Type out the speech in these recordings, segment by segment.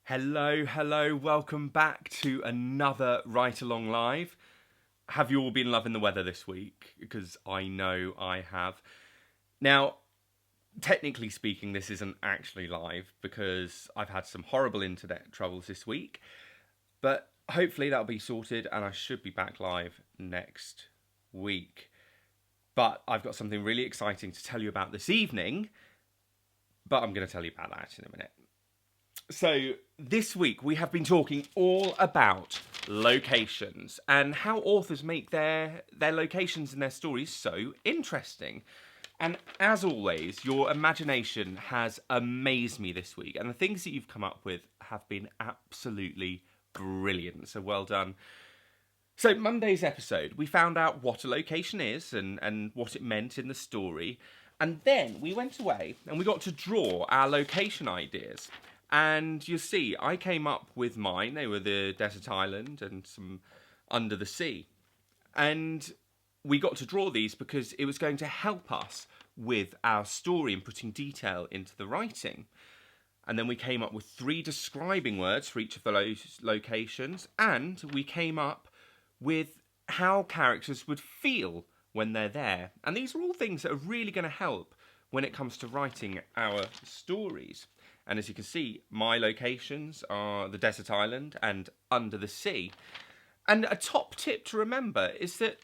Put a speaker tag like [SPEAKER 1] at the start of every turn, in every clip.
[SPEAKER 1] Hello, welcome back to another Write Along Live. Have you all been loving the weather this week? Because I know I have. Now, technically speaking, this isn't actually live because I've had some horrible internet troubles this week. But hopefully that'll be sorted and I should be back live next week. But I've got something really exciting to tell you about this evening. But I'm going to tell you about that in a minute. So, this week we have been talking all about locations and how authors make their locations and their stories so interesting. And as always, your imagination has amazed me this week, and the things that you've come up with have been absolutely brilliant. So, well done. So, Monday's episode, we found out what a location is and what it meant in the story. And then we went away and we got to draw our location ideas. And you see, I came up with mine. They were the desert island and some under the sea. And we got to draw these because it was going to help us with our story and putting detail into the writing. And then we came up with 3 describing words for each of the locations. And we came up with how characters would feel when they're there. And these are all things that are really going to help when it comes to writing our stories. And as you can see, my locations are the desert island and under the sea. And a top tip to remember is that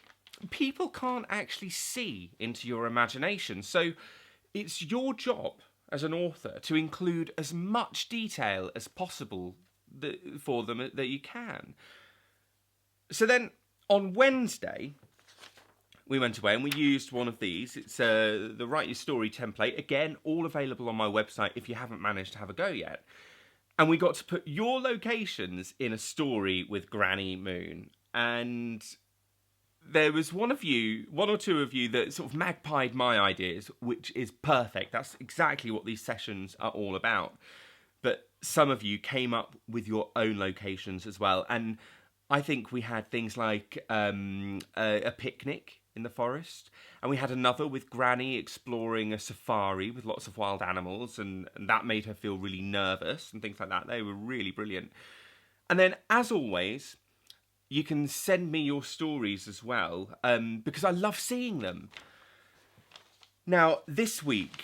[SPEAKER 1] people can't actually see into your imagination. So it's your job as an author to include as much detail as possible for them that you can. So then on Wednesday, we went away and we used one of these. It's the Write Your Story template. Again, all available on my website if you haven't managed to have a go yet. And we got to put your locations in a story with Granny Moon. And there was one or two of you that sort of magpied my ideas, which is perfect. That's exactly what these sessions are all about. But some of you came up with your own locations as well. And I think we had things like a picnic in the forest, and we had another with Granny exploring a safari with lots of wild animals, and that made her feel really nervous and things like that. They were really brilliant. And then, as always, you can send me your stories as well, because I love seeing them. Now, this week,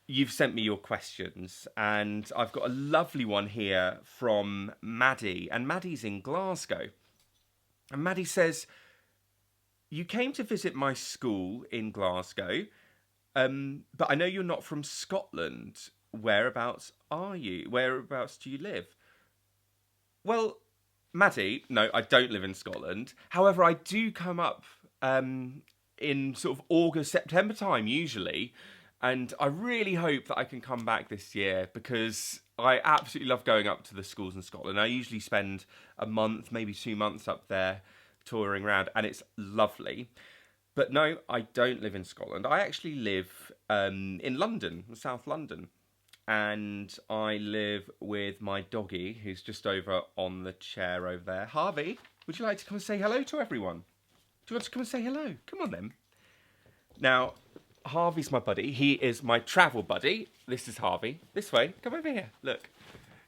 [SPEAKER 1] you've sent me your questions, and I've got a lovely one here from Maddie, and Maddie's in Glasgow. And Maddie says, you came to visit my school in Glasgow, but I know you're not from Scotland. Whereabouts are you? Whereabouts do you live? Well, Maddie, no, I don't live in Scotland. However, I do come up in sort of August, September time usually. And I really hope that I can come back this year because I absolutely love going up to the schools in Scotland. I usually spend a month, maybe 2 months up there touring around, and it's lovely. But no, I don't live in Scotland. I actually live in London, South London. And I live with my doggy, who's just over on the chair over there. Harvey, would you like to come and say hello to everyone? Do you want to come and say hello? Come on then. Now, Harvey's my buddy. He is my travel buddy. This is Harvey. This way. Come over here. Look.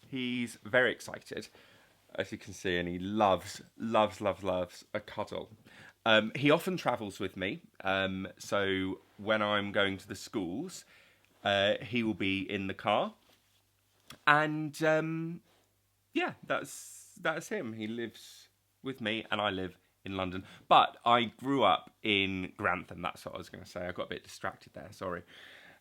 [SPEAKER 1] He's very excited, as you can see, and he loves a cuddle. He often travels with me. So when I'm going to the schools, he will be in the car. And yeah, that's him. He lives with me and I live in London. But I grew up in Grantham. That's what I was going to say. I got a bit distracted there. Sorry.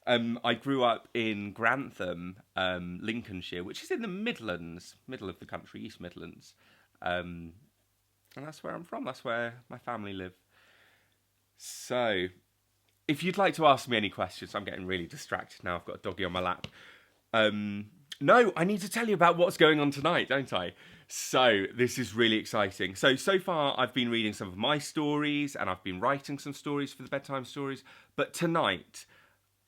[SPEAKER 1] I grew up in Grantham, Lincolnshire, which is in the Midlands, middle of the country, East Midlands. And that's where I'm from. That's where my family live. So, if you'd like to ask me any questions, I'm getting really distracted now. I've got a doggy on my lap. No, I need to tell you about what's going on tonight, don't I? So, this is really exciting. So far, I've been reading some of my stories, and I've been writing some stories for the bedtime stories. But tonight,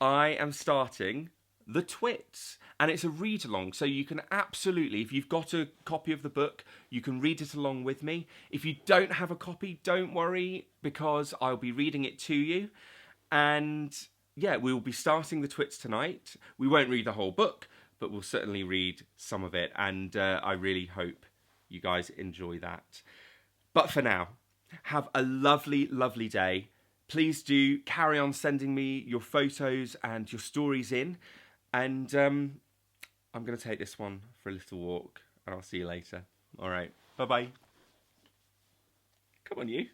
[SPEAKER 1] I am starting The Twits, and it's a read-along, so you can absolutely, if you've got a copy of the book, you can read it along with me. If you don't have a copy, don't worry, because I'll be reading it to you. And yeah, we will be starting The Twits tonight. We won't read the whole book, but we'll certainly read some of it, and I really hope you guys enjoy that. But for now, have a lovely, lovely day. Please do carry on sending me your photos and your stories in, and I'm going to take this one for a little walk, and I'll see you later. All right, bye-bye. Come on, you.